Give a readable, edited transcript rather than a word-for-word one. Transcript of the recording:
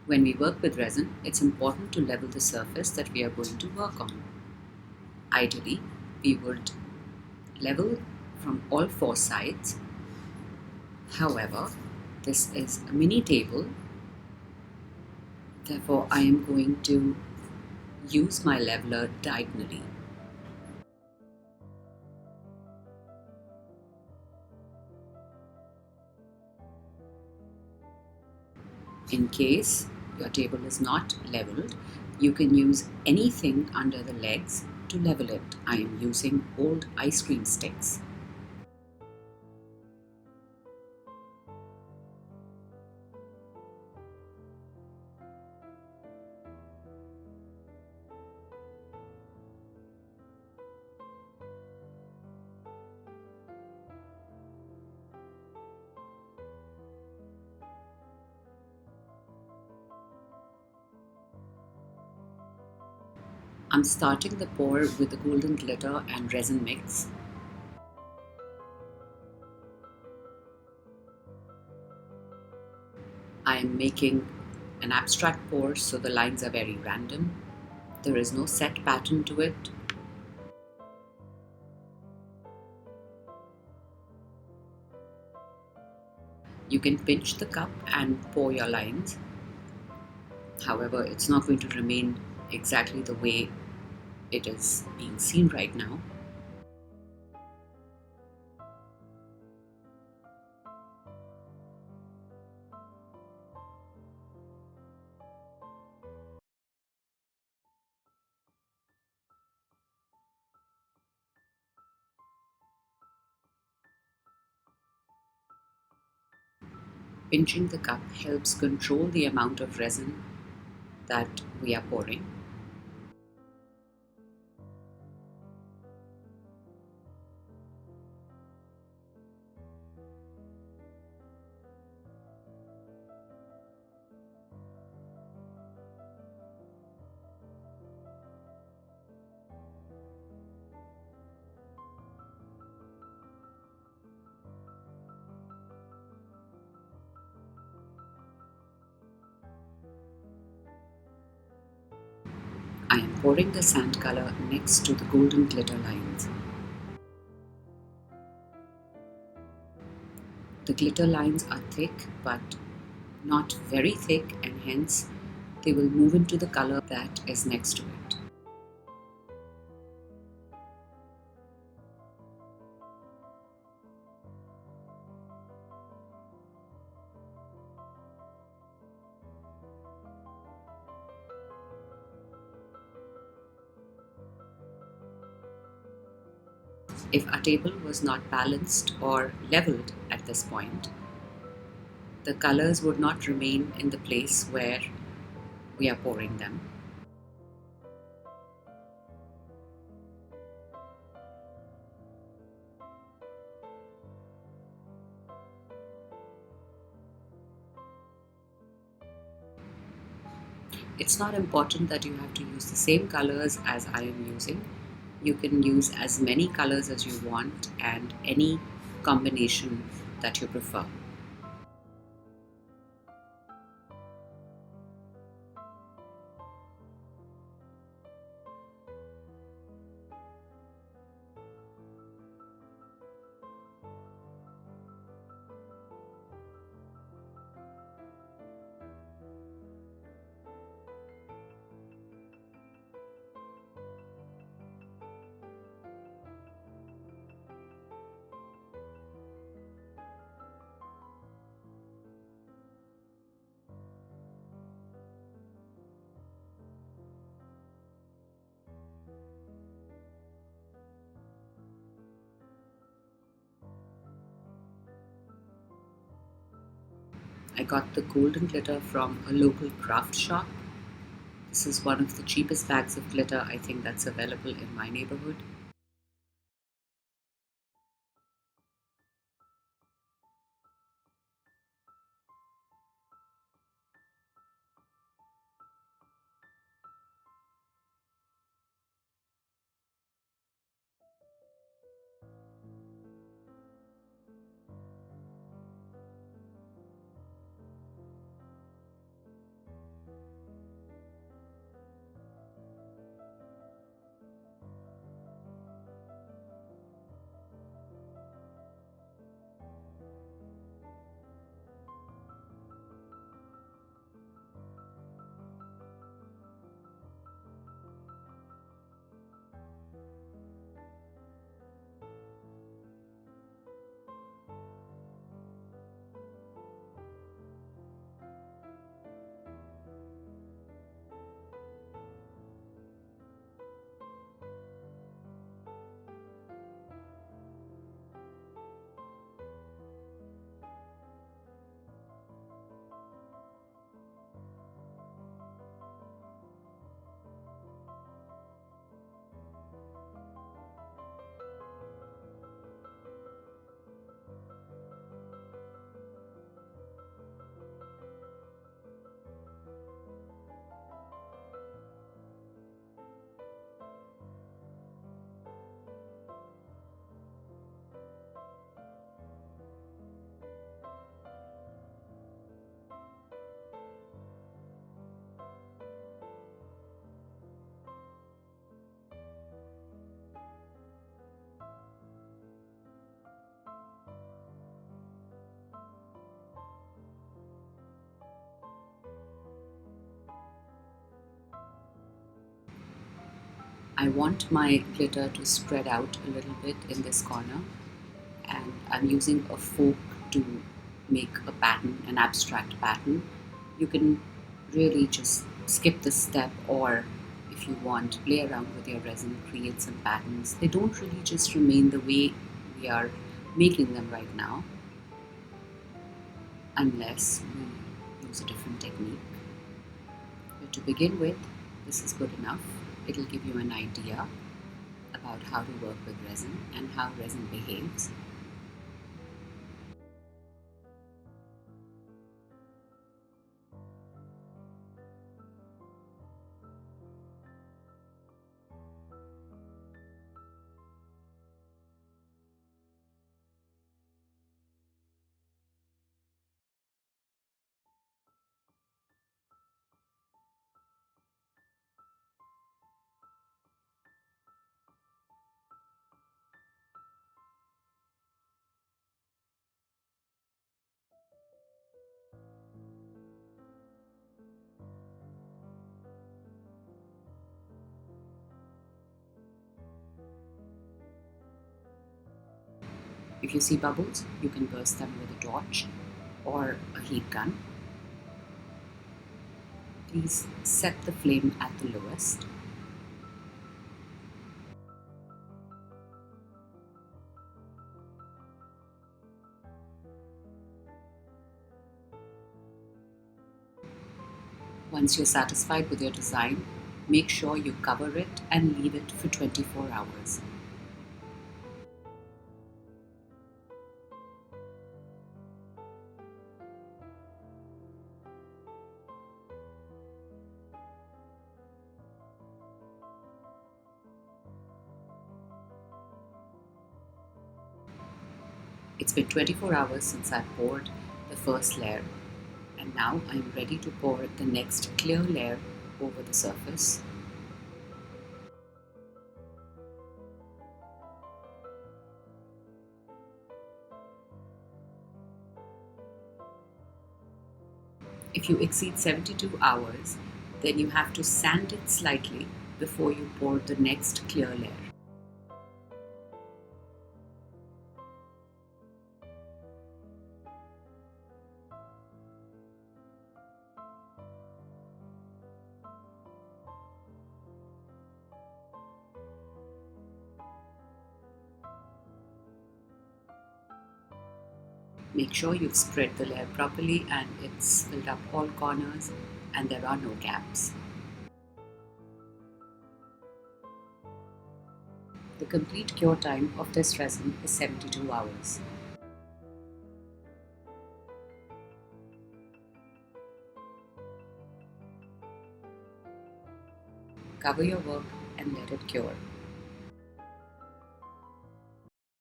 When we work with resin, it's important to level the surface that we are going to work on. Ideally, we would level from all four sides. However, this is a mini table, therefore I am going to use my leveler diagonally. In case your table is not leveled, you can use anything under the legs to level it. I am using old ice cream sticks. I'm starting the pour with the golden glitter and resin mix. I am making an abstract pour, so the lines are very random. There is no set pattern to it. You can pinch the cup and pour your lines. However, it's not going to remain exactly the way it is being seen right now. Pinching the cup helps control the amount of resin that we are pouring. I am pouring the sand color next to the golden glitter lines. The glitter lines are thick but not very thick, and hence they will move into the color that is next to it. If our table was not balanced or leveled at this point, the colors would not remain in the place where we are pouring them. It's not important that you have to use the same colors as I am using. You can use as many colors as you want and any combination that you prefer. I got the golden glitter from a local craft shop. This is one of the cheapest bags of glitter I think that's available in my neighborhood. I want my glitter to spread out a little bit in this corner, and I'm using a fork to make a pattern, an abstract pattern. You can really just skip this step, or if you want, play around with your resin, create some patterns. They don't really just remain the way we are making them right now unless we use a different technique. But to begin with, this is good enough. It'll give you an idea about how to work with resin and how resin behaves. If you see bubbles, you can burst them with a torch or a heat gun. Please set the flame at the lowest. Once you're satisfied with your design, make sure you cover it and leave it for 24 hours. It's been 24 hours since I poured the first layer, and now I'm ready to pour the next clear layer over the surface. If you exceed 72 hours, then you have to sand it slightly before you pour the next clear layer. Make sure you've spread the layer properly and it's filled up all corners and there are no gaps. The complete cure time of this resin is 72 hours. Cover your work and let it cure.